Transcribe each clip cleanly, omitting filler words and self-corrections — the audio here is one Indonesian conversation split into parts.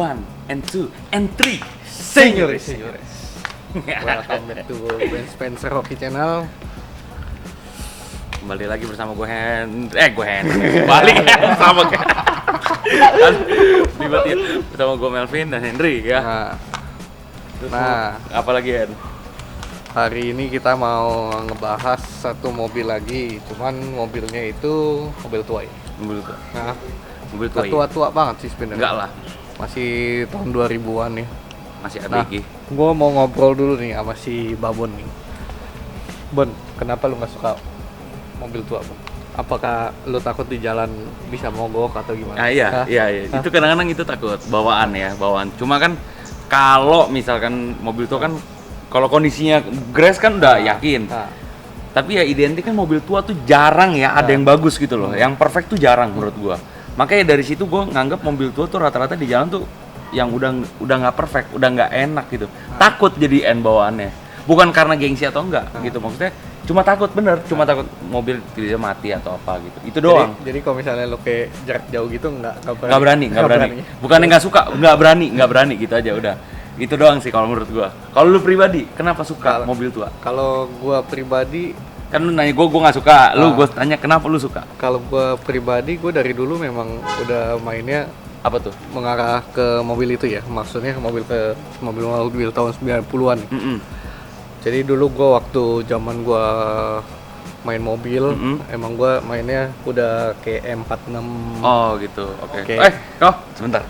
1 and 2 and 3. Senyores. Welcome back to Ben Spencer Hockey Channel. Kembali lagi bersama gue Kembali bersama gue bersama gue Melvin dan Henry ya. Nah, apa lagi Hen? hari ini kita mau ngebahas satu mobil lagi. Cuman mobilnya itu mobil tua ya. Mobil tua. Nah, Mobil tua. tua banget sih sebenarnya. Enggak lah, Masih tahun 2000-an ya. masih Nah, ABG. gue mau ngobrol dulu nih sama si Babon nih. Bon, kenapa lu nggak suka mobil tua, Bon? Apakah lu takut di jalan bisa mogok atau gimana? Iya. Itu kadang-kadang itu takut bawaan. Cuma kan kalau misalkan mobil tua kan kalau kondisinya grass kan udah yakin. Tapi ya identik kan mobil tua tuh jarang ya ada yang bagus gitu loh. Yang perfect tuh jarang menurut gua. Makanya dari situ gua nganggap mobil tua tuh rata-rata di jalan tuh yang udah nggak perfect, udah nggak enak gitu. Takut jadi bawaannya. Bukan karena gengsi atau enggak gitu, maksudnya cuma takut mobil tidak mati atau apa gitu. Itu doang. Jadi kalau misalnya lu kayak jarak jauh gitu nggak berani. Bukannya nggak suka, nggak berani gitu aja udah. Itu doang sih kalau menurut gua. Kalau lu pribadi, kenapa suka mobil tua? Kalau gua pribadi, Kan lu nanya gua nggak suka. Gua tanya kenapa lu suka? kalau gua pribadi, gua dari dulu memang udah mainnya Apa tuh? mengarah ke mobil itu ya. Maksudnya mobil tahun 90-an. Jadi dulu gua waktu zaman gua main mobil, emang gua mainnya udah kayak M46. Oh gitu. Oke. Oke. Sebentar.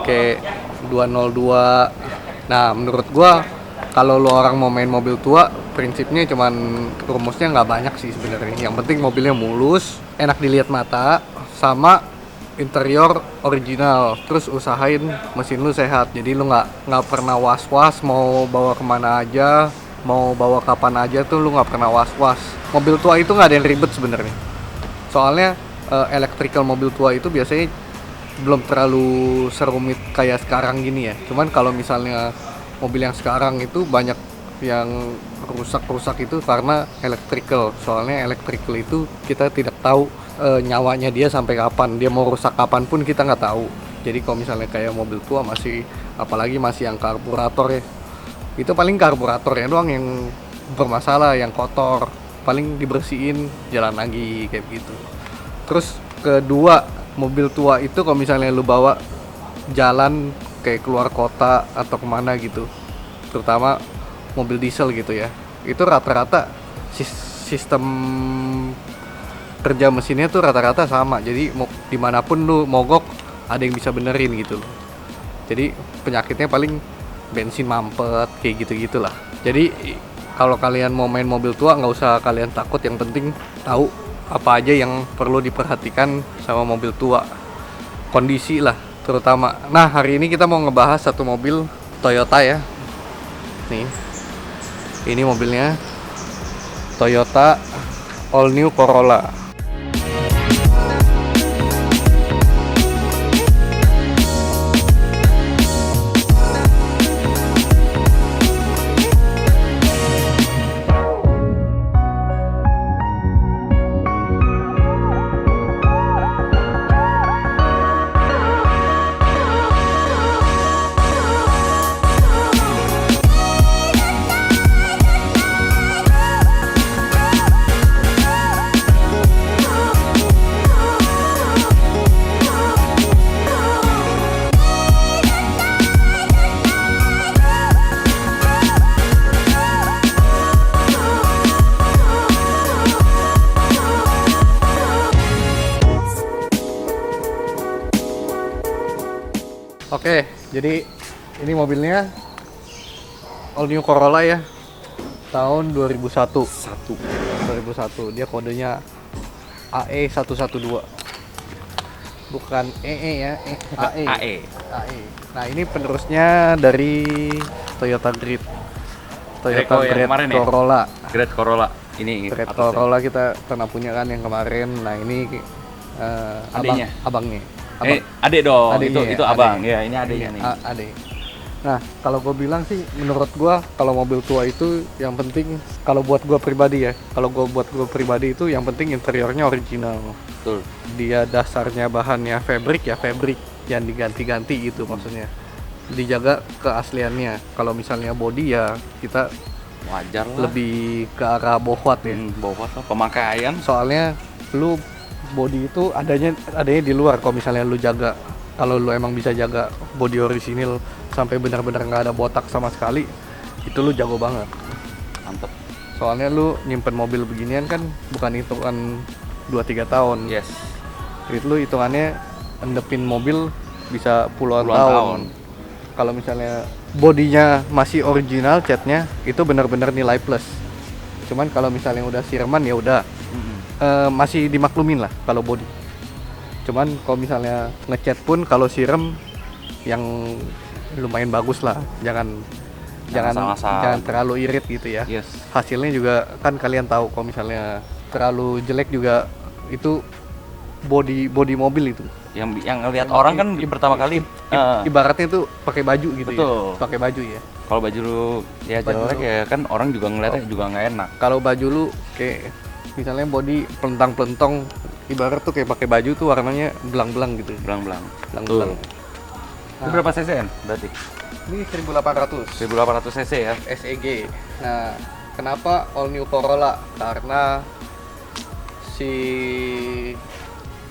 Kayak 202. Nah, menurut gua kalau lo orang mau main mobil tua, prinsipnya cuman rumusnya nggak banyak sih sebenarnya. Yang penting mobilnya mulus, enak dilihat mata, sama interior original. Terus usahain mesin lu sehat. Jadi lu nggak pernah was-was mau bawa kemana aja, mau bawa kapan aja tuh lu nggak pernah was-was. Mobil tua itu nggak ada yang ribet sebenarnya. Soalnya electrical mobil tua itu biasanya belum terlalu serumit kayak sekarang gini ya. Cuman kalau misalnya mobil yang sekarang itu banyak yang rusak itu karena electrical. Soalnya electrical itu kita tidak tahu nyawanya dia sampai kapan. Dia mau rusak kapan pun kita nggak tahu. Jadi kalau misalnya kayak mobil tua apalagi masih yang karburator ya, itu paling karburatornya doang yang bermasalah, yang kotor. Paling dibersihin, jalan lagi kayak gitu. Terus kedua, mobil tua itu kalau misalnya lu bawa jalan kayak keluar kota atau kemana gitu, terutama mobil diesel gitu ya, itu rata-rata sistem kerja mesinnya tuh rata-rata sama. Jadi dimanapun lu mogok ada yang bisa benerin gitu loh. Jadi penyakitnya paling bensin mampet kayak gitu-gitulah. Jadi kalau kalian mau main mobil tua nggak usah kalian takut, yang penting tahu apa aja yang perlu diperhatikan sama mobil tua, kondisi lah terutama. Nah, hari ini kita mau ngebahas satu mobil Toyota ya. Nih, ini mobilnya Toyota All New Corolla. Oke, jadi ini mobilnya All New Corolla ya, tahun 2001. 2001. Dia kodenya AE112. Bukan EE ya, AE. Nah, ini penerusnya dari Toyota Great Corolla. Great Corolla. Ini Great Corolla kita pernah punya kan yang kemarin. Nah, ini abangnya. Adik dong. Adiknya, itu abang. Ya, ini adiknya nih. Adik. Nah, kalau gue bilang sih, menurut gue kalau mobil tua itu yang penting, kalau buat gue pribadi itu yang penting interiornya original. Betul. Dia dasarnya bahannya fabric ya fabric. jangan diganti-ganti gitu maksudnya. Dijaga keasliannya. Kalau misalnya body ya kita Wajar lah. lebih ke arah bowhot ya. Bawah lah pemakaian. Soalnya lu body itu adanya di luar. Kalau misalnya lu jaga, kalau lu emang bisa jaga body orisinil sampai benar-benar nggak ada botak sama sekali, itu lu jago banget. Mantep. Soalnya lu nyimpen mobil beginian kan bukan hitungan 2-3 tahun. Yes. Itu lu hitungannya endepin mobil bisa puluhan Puluhan tahun. tahun. Kalau misalnya bodinya masih original, catnya itu benar-benar nilai plus. Cuman kalau misalnya udah sireman ya udah masih dimaklumin lah kalau body. Cuman kalau misalnya ngecat pun kalau sirem yang lumayan bagus lah, jangan terlalu irit gitu ya. Yes. Hasilnya juga kan kalian tahu kalau misalnya terlalu jelek juga itu body mobil itu. Yang ngelihat orang kan pertama kali Ibaratnya itu pakai baju gitu. Betul. Ya. Pakai baju ya. kalau baju lu ya jelek ya kan orang juga ngeliatnya juga nggak enak. Kalau baju lu kayak misalnya body pelentang-pelentong, ibarat tuh kayak pakai baju tuh warnanya belang-belang gitu. Belang-belang. Belang-belang. Itu berapa cc berarti? Ini 1800 1800 cc ya. SEG. Nah, kenapa all new Corolla? Karena si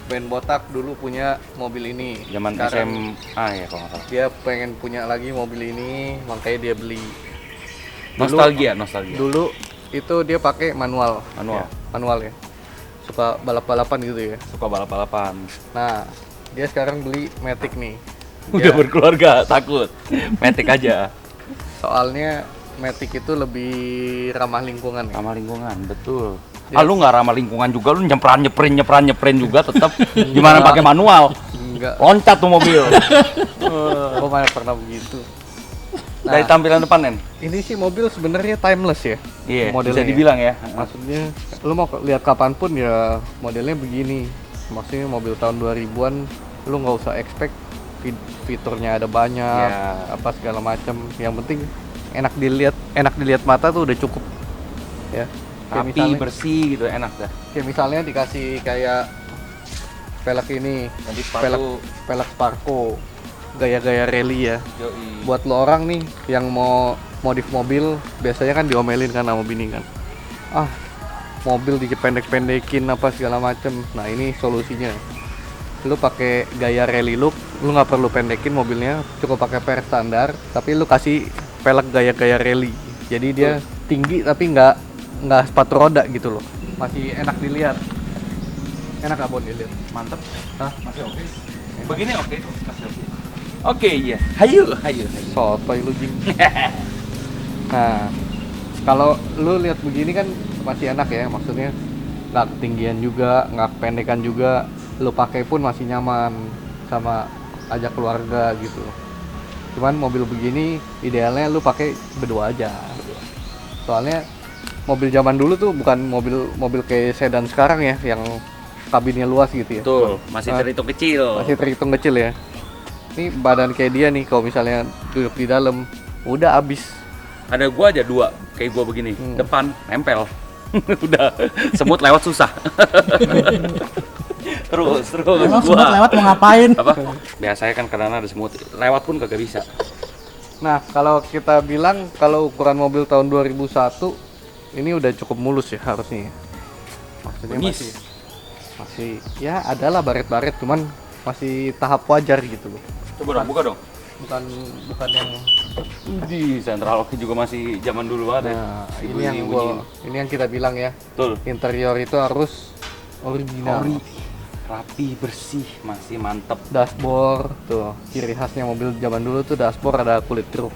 Ben Botak dulu punya mobil ini. Zaman Sekarang SMA ya kalau nggak salah. dia pengen punya lagi mobil ini, makanya dia beli. Nostalgia. Dulu itu dia pakai manual. Manual ya. Suka balap-balapan gitu ya. Suka balap-balapan. Nah, dia sekarang beli Matic nih. Udah berkeluarga, takut. Matic aja. Soalnya Matic itu lebih ramah lingkungan ya. Ramah lingkungan, betul. Lu nggak ramah lingkungan juga, lu nyepran juga tetap. Gimana pakai manual? Enggak. Loncat tuh mobil. Gua mana pernah begitu. Dari tampilan depan, Nen? Ini sih mobil sebenarnya timeless ya. Iya, modelnya bisa dibilang ya. Maksudnya lu mau lihat kapanpun ya modelnya begini. Maksudnya mobil tahun 2000-an lu nggak usah expect fiturnya ada banyak, apa segala macam. Yang penting enak dilihat mata tuh udah cukup. Ya. Rapi, bersih gitu, enak dah. Kayak misalnya dikasih kayak velg ini, velg Sparko, gaya-gaya rally ya. Yoi. Buat lo orang nih yang mau modif mobil, biasanya kan diomelin kan sama bini kan. Mobil dipendek-pendekin apa segala macem. Nah ini solusinya. Lu pakai gaya rally look, lu nggak perlu pendekin mobilnya, cukup pakai per standar, tapi lu kasih velg gaya-gaya rally. Jadi dia tinggi tapi nggak sepatu roda gitu loh. Masih enak dilihat. Enak gak Bon dilihat? Mantep. Hah? Masih oke. Begini oke. Oke, iya. Hayu. Sotoy lu jing. Nah, kalau lu lihat begini kan masih enak ya, maksudnya nggak ketinggian juga, nggak kependekan juga, lu pakai pun masih nyaman sama ajak keluarga gitu. Cuman mobil begini idealnya lu pakai berdua aja. Soalnya mobil zaman dulu tuh bukan mobil kayak sedan sekarang ya, yang kabinnya luas gitu ya. Betul, masih terhitung kecil. Masih terhitung kecil ya. Ini badan kayak dia nih, kalau misalnya duduk di dalam, udah abis. Ada gua aja dua, kayak gua begini, depan nempel. Udah, semut lewat susah. terus. Emang semut lewat mau ngapain? Apa? Biasanya kan kadang ada semut, lewat pun kagak bisa. Nah, kalau kita bilang kalau ukuran mobil tahun 2001 ini udah cukup mulus ya harusnya. Maksudnya masih ya adalah baret-baret, cuman masih tahap wajar gitu loh. Coba dong, buka dong. Bukan yang Di Central Lock juga masih zaman dulu ada. nah, ini yang kita bilang ya. Betul. Interior itu harus original. Rapi, bersih, masih mantep. Dashboard tuh, ciri khasnya mobil zaman dulu tuh dashboard ada kulit jeruk.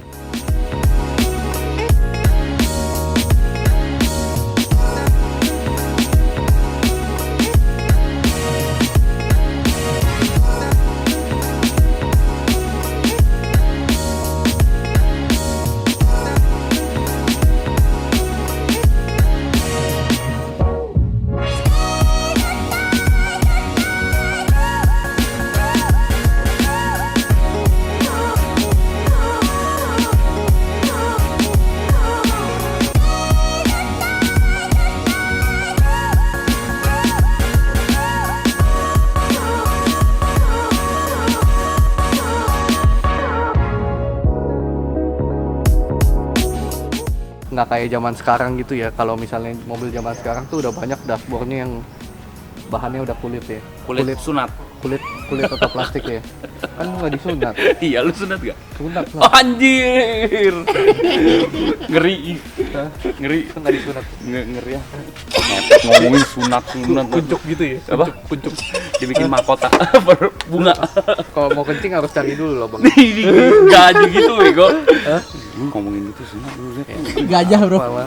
nggak kayak zaman sekarang gitu ya. Kalau misalnya mobil zaman sekarang tuh udah banyak dashboardnya yang bahannya udah kulit ya. Kulit sunat. Kulit atau plastik ya. Kan nggak disunat. Iya, lu sunat gak? Sunat Oh, lah. anjir. Ngeri. Ngeri. Itu nggak disunat. Ngeri ya. Ngomongin sunat. Kuncuk gitu ya. Apa? Kuncuk. Dibikin mahkota bunga. Kalau mau kencing harus cari dulu loh bang. Gaji gitu bego. Lu ngomongin itu sunat dulu deh. Gajah bro, Apa?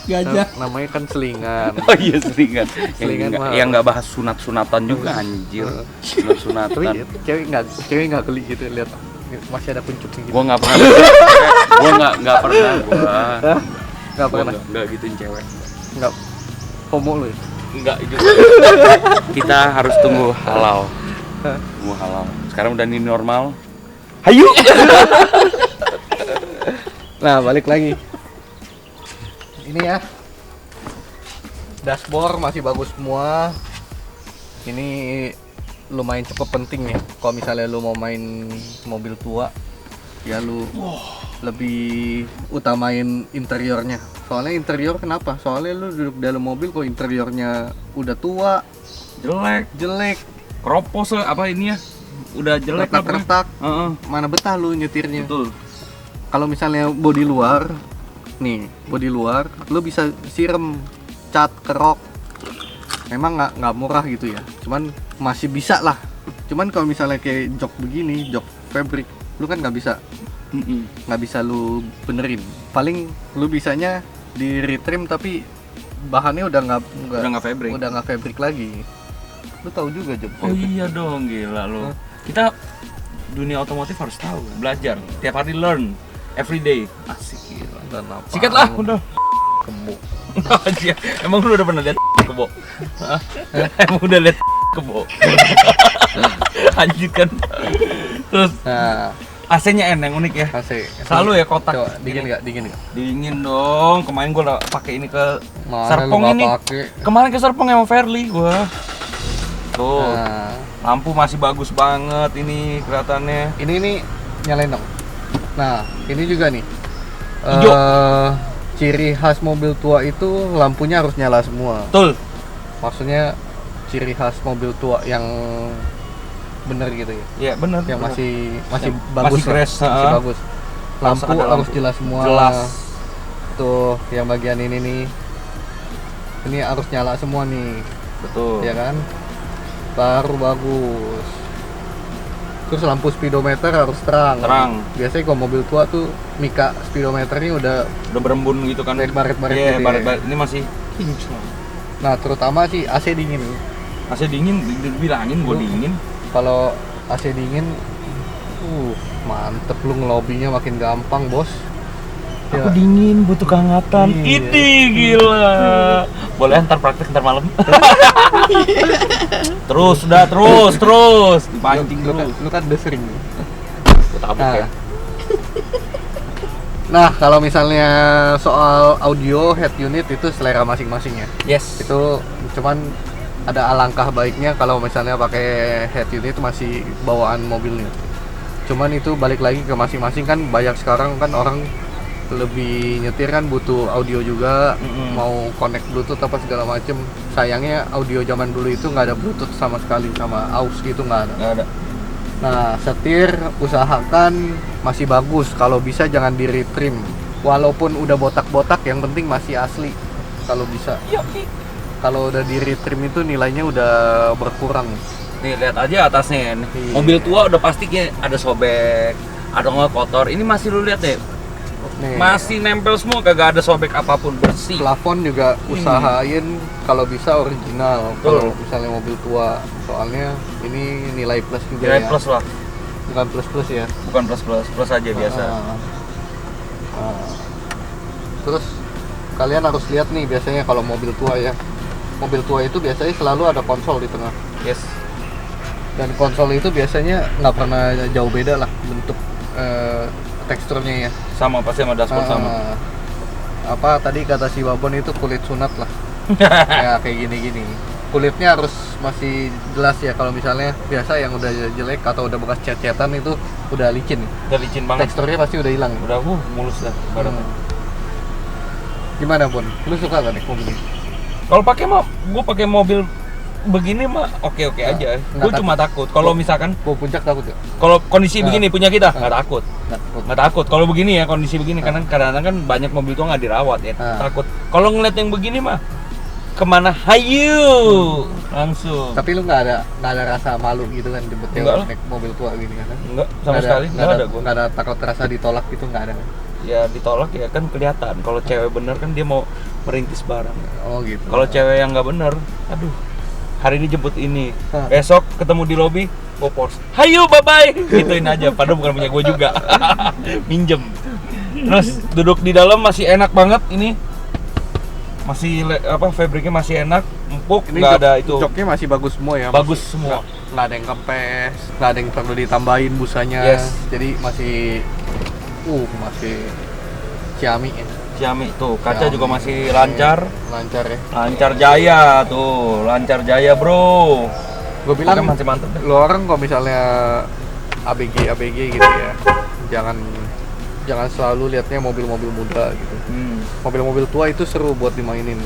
gajah. Namanya kan selingan. Oh iya, selingan. Selingan mah. Yang nggak bahas sunat-sunatan juga anjir. Tapi Sunat-sunatan. cewek nggak geli gitu lihat masih ada kuncuknya gitu. Gua nggak pernah. Gua nggak pernah. Nggak Gua pernah. nggak gituin cewek. Nggak homo lu ya? Enggak juga. Kita harus tunggu halal. Tunggu halal. Sekarang udah new normal. Hayu. Nah balik lagi. Ini ya. Dashboard masih bagus semua. Ini lumayan cukup penting ya. Kalau misalnya lu mau main mobil tua, ya lu lebih utamain interiornya. Soalnya interior kenapa? Soalnya lu duduk dalam mobil kok interiornya udah tua, jelek, Kropos apa ini ya? Udah jelek apa? retak-retak, Heeh. mana betah lu nyetirnya. Betul. Kalau misalnya bodi luar, nih bodi luar, lu bisa siram cat kerok. Memang nggak murah gitu ya, cuman masih bisa lah. Cuman kalau misalnya kayak jok begini, jok fabric, lu kan nggak bisa lu benerin. Paling lu bisanya di retrim tapi bahannya udah nggak fabric lagi. Lu tahu juga jok Oh fabric. iya dong, gila lu. Kita dunia otomotif harus tahu, belajar, tiap hari learn, every day. Asik gila. Dan apa? Sikat lah, udah. Kebo. Aja. Emang lu udah pernah lihat kebo? Hah? Emang udah lihat kebo? Lanjut kan. Terus Nah, AC-nya N yang unik ya. AC. Selalu ya kotak. Coba dingin nggak? Dingin nggak? Dingin dong. Kemarin gua pakai ini ke Mana Serpong lu nggak ini. pakai? Kemarin ke Serpong sama Fairly gua. Tuh, Nah, lampu masih bagus banget ini kelihatannya. ini nyalain dong. Nah, ini juga nih. Hijau. Ciri khas mobil tua itu lampunya harus nyala semua. Betul. Maksudnya ciri khas mobil tua yang bener gitu ya. Iya, benar. Yang masih Yang bagus masih lah, fresh, masih ha. bagus. Lampu ada harus lampu. jelas semua. Jelas. Tuh, yang bagian ini nih. Ini harus nyala semua nih, Betul. ya kan? Baru bagus. Terus lampu speedometer harus terang. Terang. Biasanya kalau mobil tua tuh mika speedometernya udah Udah berembun gitu kan. baret-baret Iya, gitu ya. baret-baret. Ini masih kinclong. Nah, terutama sih AC dingin. AC dingin, dibilangin gua dingin. Kalau AC dingin, mantep lu ngelobinya makin gampang, Bos. Ya. Aku dingin, butuh kehangatan. Iya. Ini gila. Boleh ntar praktek ntar malam. terus dipancing Lu terus. kan udah sering. Gua tabuk Nah. ya. Nah, kalau misalnya soal audio head unit itu selera masing-masing ya. Yes. Itu cuman ada alangkah baiknya kalau misalnya pakai head unit masih bawaan mobilnya. Cuman itu balik lagi ke masing-masing kan, banyak sekarang kan orang lebih nyetir kan butuh audio juga, mau connect bluetooth apa segala macem. Sayangnya audio zaman dulu itu nggak ada bluetooth sama sekali, sama aux gitu nggak ada. Nggak ada. Nah, setir usahakan masih bagus, kalau bisa jangan di retrim. Walaupun udah botak-botak, yang penting masih asli kalau bisa. Kalau udah di retrim itu nilainya udah berkurang. Nih lihat aja atasnya. Iya. Mobil tua udah pasti ada sobek, ada nggak kotor. Ini masih lu lihat deh. Nih, Masih nempel semua, kagak ada sobek apapun, bersih. plafon juga usahain kalau bisa original. Betul. Kalau misalnya mobil tua, soalnya ini nilai plus juga Nilai ya. plus lah, Bukan plus ya. bukan plus aja biasa. Terus kalian harus lihat nih, biasanya kalau mobil tua ya, mobil tua itu biasanya selalu ada konsol di tengah. Yes. Dan konsol itu biasanya nggak pernah jauh beda lah bentuk teksturnya ya. Sama pasti sama dashboard sama. Apa tadi kata si Babon itu kulit sunat lah. Ya kayak gini-gini. Kulitnya harus masih jelas ya. Kalau misalnya biasa yang udah jelek atau udah bekas cat-catan itu udah licin. Udah licin banget. Teksturnya pasti udah hilang. Udah mulus dah badannya. Gimana Bun? Lu suka gak nih mobil ini? Kalau pakai mah, gue pakai mobil begini mah oke-oke aja. Gue cuma takut kalau misalkan Gua puncak takut ya? kalau kondisi begini punya kita nggak takut. Nggak takut. Nggak takut. Kalau begini ya kondisi begini karena kadang-kadang kan banyak mobil tuh nggak dirawat ya. Takut. Kalau ngeliat yang begini mah kemana hayu langsung. Tapi lu nggak ada rasa malu gitu kan jemput Enggak lah. naik mobil tua gini kan? Enggak sama sekali nggak ada gue. Nggak ada takut rasa ditolak gitu, nggak ada kan? Ya ditolak ya kan kelihatan. Kalau cewek bener kan dia mau merintis barang. Oh gitu. Kalau cewek yang nggak bener, aduh, hari ini jemput ini, Hah. besok ketemu di lobi, go Porsche, hayu bye bye, gituin aja. Padahal bukan punya gue juga, minjem. Terus duduk di dalam masih enak banget ini, masih fabriknya masih enak, empuk, Ini nggak ada itu, joknya masih bagus semua ya? bagus Masih- semua. nggak ada yang kempes, nggak ada yang perlu ditambahin busanya. Yes. Jadi masih Xiaomi ya. Xiaomi tuh, kaca Xiaomi. juga masih lancar, Lancar ya. lancar jaya tuh, lancar jaya bro. Gue bilang Oke, masih mantep deh. lo orang kalau misalnya ABG gitu ya, jangan selalu lihatnya mobil-mobil muda gitu. Mobil-mobil tua itu seru buat dimainin.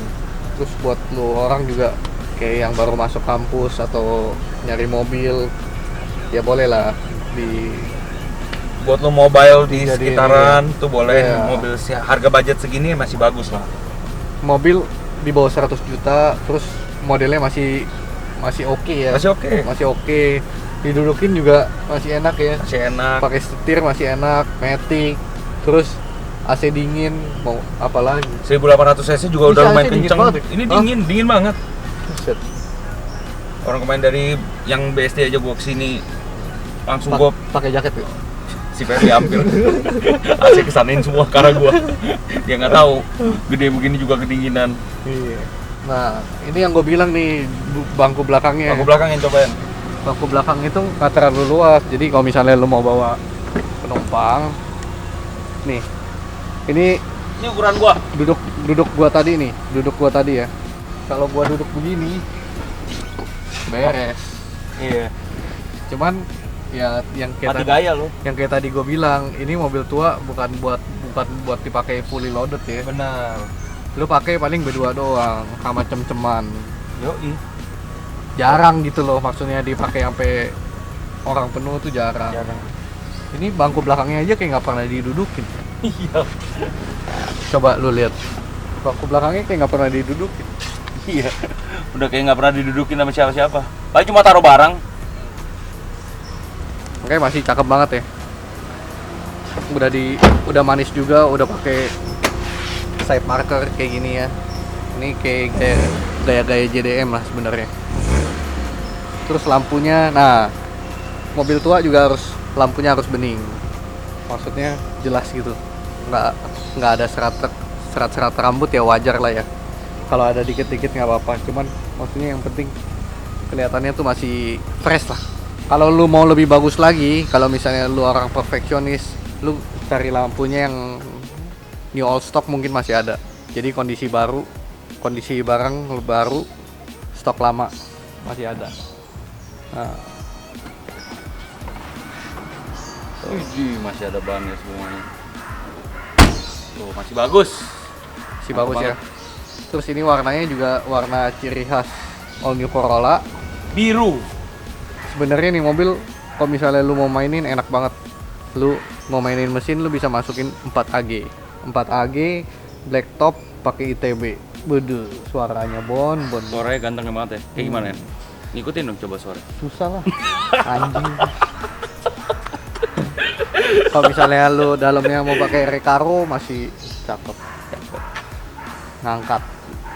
Terus buat lo orang juga kayak yang baru masuk kampus atau nyari mobil, ya boleh lah Buat lo mobile di Jadi sekitaran tuh boleh, iya. mobil harga budget segini masih bagus lah. mobil di bawah 100 juta, terus modelnya masih oke ya. Masih oke. Masih oke. Didudukin juga masih enak ya. Masih enak. Pakai setir masih enak, matic. Terus AC dingin, mau apa lagi? 1800 cc juga Bisa, udah lumayan AC dingin kenceng. banget ya? Ini Hah? dingin banget. Buset. Orang kemarin dari yang BSD aja gua kesini langsung gua Pakai jaket ya? si Ferdi ambil. AC kesanain semua karena gua. Dia nggak tahu gede begini juga kedinginan. Iya. Nah, ini yang gue bilang nih, bangku belakangnya. Aku belakangin cobain. Bangku belakang itu nggak terlalu luas. Jadi kalau misalnya lu mau bawa penumpang, nih, ini Ini ukuran gua. duduk gua tadi nih, duduk gua tadi ya. Kalau gua duduk begini, beres. Iya. Cuman ya yang kayak Mati tadi, gaya lo. yang kayak tadi gua bilang, ini mobil tua bukan buat dipakai fully loaded ya. Benar. Lu pakai paling berdua doang sama cem-ceman. Yoi. Jarang gitu loh, maksudnya dipakai sampai orang penuh tuh jarang. Jarang. Ini bangku belakangnya aja kayak nggak pernah didudukin. Iya. Coba lu lihat, bangku belakangnya kayak nggak pernah didudukin. Iya. Udah kayak nggak pernah didudukin sama siapa-siapa. Paling cuma taruh barang. Oke, masih cakep banget ya. Udah manis juga, udah pakai side marker kayak gini ya. Ini kayak gaya-gaya JDM lah sebenarnya. Terus lampunya, nah mobil tua juga lampunya harus bening. Maksudnya jelas gitu. Nggak ada serat rambut ya, wajar lah ya. Kalau ada dikit-dikit nggak apa-apa. Cuman maksudnya yang penting kelihatannya tuh masih fresh lah. Kalau lu mau lebih bagus lagi, kalau misalnya lu orang perfeksionis, lu cari lampunya yang new old stock mungkin masih ada. Jadi kondisi barang baru, stok lama masih ada. Nah, Wih, masih ada bannya semuanya. Tuh, masih bagus. masih Mantap bagus ya. banget. Terus ini warnanya juga warna ciri khas all new Corolla. Biru. Sebenarnya nih mobil kalau misalnya lu mau mainin enak banget. Lu mau mainin mesin lu bisa masukin 4AG. 4AG black top pakai ITB. Bede, suaranya bon. Suaranya ganteng banget ya. Kayak gimana ya? Ngikutin dong coba suara. Susah lah. Anjing. Kalau misalnya lu dalamnya mau pakai Recaro masih cakep. Ngangkat.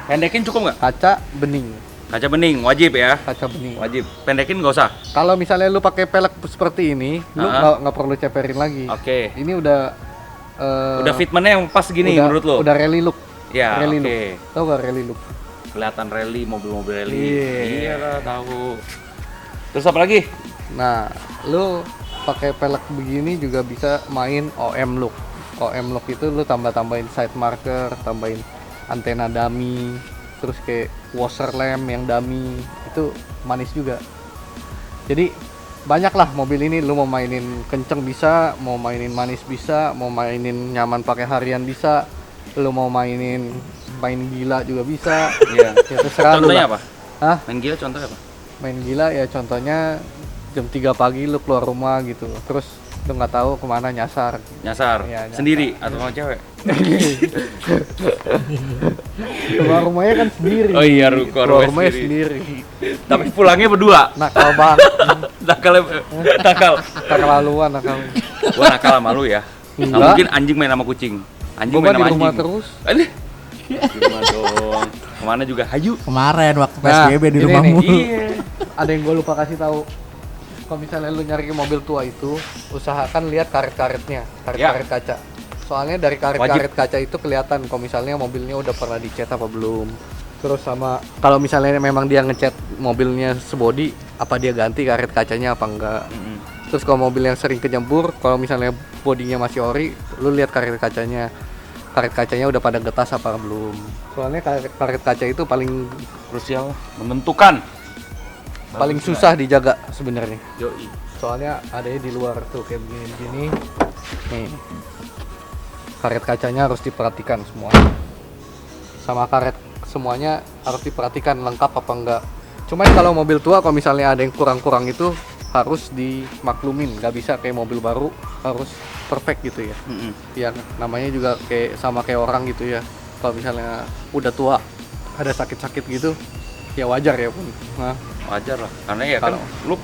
Pendekin cukup nggak? Kaca bening. Kaca bening, wajib ya. Kaca bening. Wajib. Pendekin nggak usah. Kalau misalnya lu pakai pelek seperti ini, lu nggak perlu ceperin lagi. Oke. Ini udah Udah fitmentnya yang pas gini menurut lo? Udah rally look. Ya, Rally oke. look. Tahu gak rally look? Kelihatan rally, mobil-mobil rally. Iya. Iyalah, tahu. Terus apa lagi? Nah, lu pakai pelek begini juga bisa main OM look. OM look itu lu tambah-tambahin side marker, tambahin antena dummy, terus kayak washer lamp yang dummy, itu manis juga. Jadi banyak lah mobil ini, lu mau mainin kenceng bisa, mau mainin manis bisa, mau mainin nyaman pakai harian bisa, lu mau mainin main gila juga bisa. Iya. Ya terserah lu Contohnya lah. apa? Hah? Main gila contohnya apa? Main gila ya contohnya jam 3 pagi lu keluar rumah gitu. Terus lu nggak tahu kemana nyasar. Nyasar. Iya, nyasar. Sendiri atau sama cewek? Keluar rumahnya kan sendiri. Oh iya, keluar rumahnya sendiri. Tapi pulangnya berdua. Nakal banget. Nakal. Keterlaluan nakal. Gua nakal sama lu ya. Nggak Enggak. mungkin anjing main sama kucing. Anjing Gua main di sama rumah anjing. terus. Aduh. Di rumah dong. Kemana juga hayu. Kemarin waktu Nah, PSBB di ini rumah nih. mulu. Iya. Ada yang gue lupa kasih tahu. Kalau misalnya lu nyari mobil tua itu, usahakan lihat karet-karetnya, karet-karet kaca. Soalnya dari karet-karet kaca itu kelihatan kalau misalnya mobilnya udah pernah dicat apa belum. Terus sama kalau misalnya memang dia ngecat mobilnya sebody, apa dia ganti karet kacanya apa enggak. Terus kalau mobil yang sering kejambur, kalau misalnya bodinya masih ori, lu lihat karet kacanya. Karet kacanya udah pada getas apa belum. Soalnya karet kaca itu paling Krusial menentukan. paling susah dijaga sebenarnya. Yoi. Soalnya adanya di luar tuh kayak begini nih, karet kacanya harus diperhatikan semua, sama karet semuanya harus diperhatikan lengkap apa enggak. Cuman kalau mobil tua kalau misalnya ada yang kurang-kurang itu harus dimaklumin, nggak bisa kayak mobil baru harus perfect gitu ya. Yang namanya juga kayak sama kayak orang gitu ya, kalau misalnya udah tua ada sakit-sakit gitu ya wajar ya pun. Nah, Wajar lah, karena ya kan Kalau- lu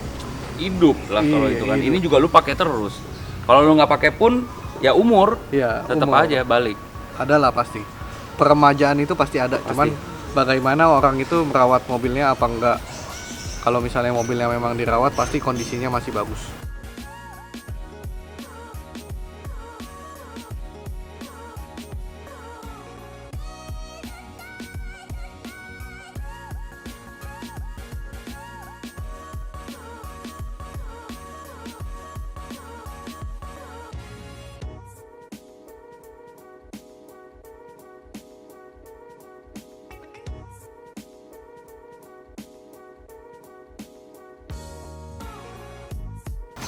hidup lah kalau Iya, itu kan. hidup. Ini juga lu pakai terus. Kalau lu nggak pakai pun ya umur ya tetap umur. aja balik. Ada lah pasti. Peremajaan itu pasti ada. Cuman bagaimana orang itu merawat mobilnya apa enggak. Kalau misalnya mobilnya memang dirawat pasti kondisinya masih bagus.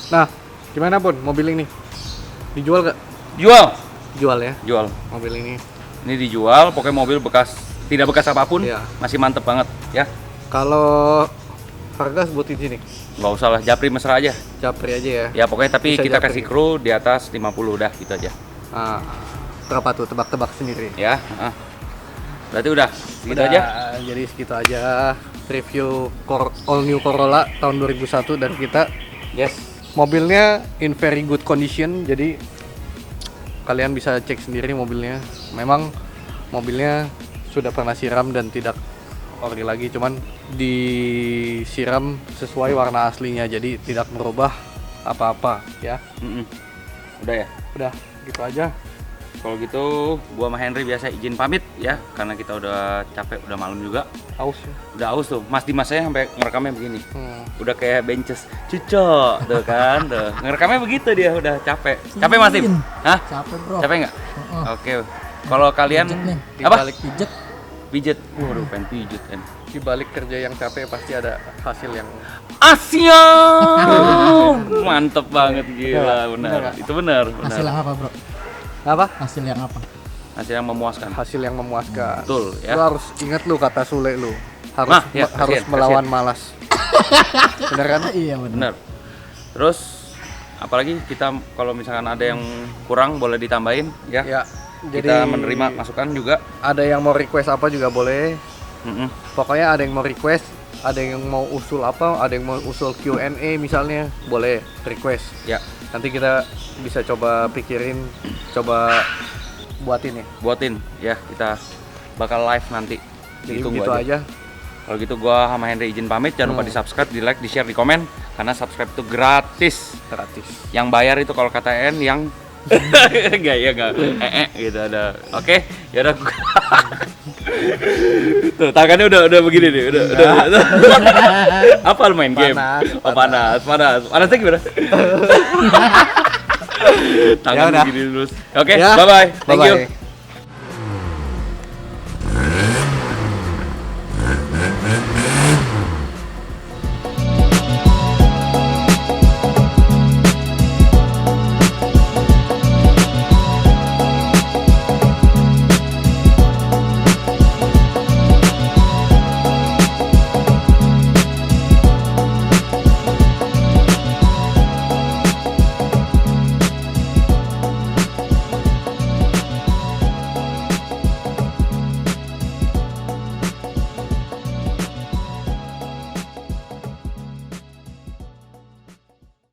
Nah, gimana Pun mobil ini? Dijual gak? Jual, Jual ya jual. mobil ini. Ini dijual, pokoknya mobil bekas, tidak bekas apapun, Iya. masih mantep banget ya. Kalau harga sebutin sini. Nggak usah lah, japri mesra aja. Japri aja ya. Ya pokoknya tapi Bisa kita japri. kasih kru di atas 50 udah gitu aja. Nah, berapa tuh tebak-tebak sendiri? Ya, berarti udah gitu Udah, aja. Jadi segitu aja review all new Corolla tahun 2001 dari kita. Yes. Mobilnya in very good condition, jadi kalian bisa cek sendiri mobilnya. Memang mobilnya sudah pernah siram dan tidak ori lagi, cuman disiram sesuai warna aslinya, jadi tidak merubah apa-apa ya. Udah ya. Udah, gitu aja. Kalau gitu, gua sama Henry biasa izin pamit ya, karena kita udah capek, udah malam juga. Aus ya. Udah aus tuh, Mas Dimas saya sampai ngerekamnya begini. Hmm. Udah kayak benches cucok tuh kan, tuh. Ngerekamnya begitu dia, udah capek. Capek Mas Dim? Izin. Hah? Capek bro. Capek nggak? Heeh. Oke. Kalau kalian Pijet nih. apa? Dibalik- Pijet. Pijet. Waduh, pengen pijet kan. Di balik kerja yang capek pasti ada hasil yang Asia. Mantep banget gila, Bener benar. nggak? Itu benar, Hasil benar. yang apa bro? apa? Hasil yang apa? Hasil yang memuaskan. Hasil yang memuaskan. Betul ya. Lu harus ingat lu kata Sule lu. Harus Nah, ya, harus kasihan, melawan malas. Bener kan? Iya benar. Benar. Terus apalagi kita kalau misalkan ada yang kurang boleh ditambahin ya. Ya. Jadi Kita menerima masukan juga. ada yang mau request apa juga boleh. Mm-mm. Pokoknya ada yang mau request, ada yang mau usul apa, ada yang mau usul Q&A misalnya, boleh request. Ya, Nanti kita bisa coba pikirin, coba buatin ya. buatin ya, kita bakal live nanti. Jadi Ditunggu gitu aja. Kalau gitu gua sama Henry izin pamit, jangan lupa di-subscribe, di-like, di-share, di-komen karena subscribe itu gratis. Gratis. Yang bayar itu kalau kata En yang enggak ya enggak gitu ada. Oke, ya udah. Tuh, tangannya udah begini nih, udah. Apa lu main game? Panas, Oh, panas. Panasnya gimana? Tangan Ya udah. begini terus. Oke, Ya, bye-bye. Thank you. bye-bye.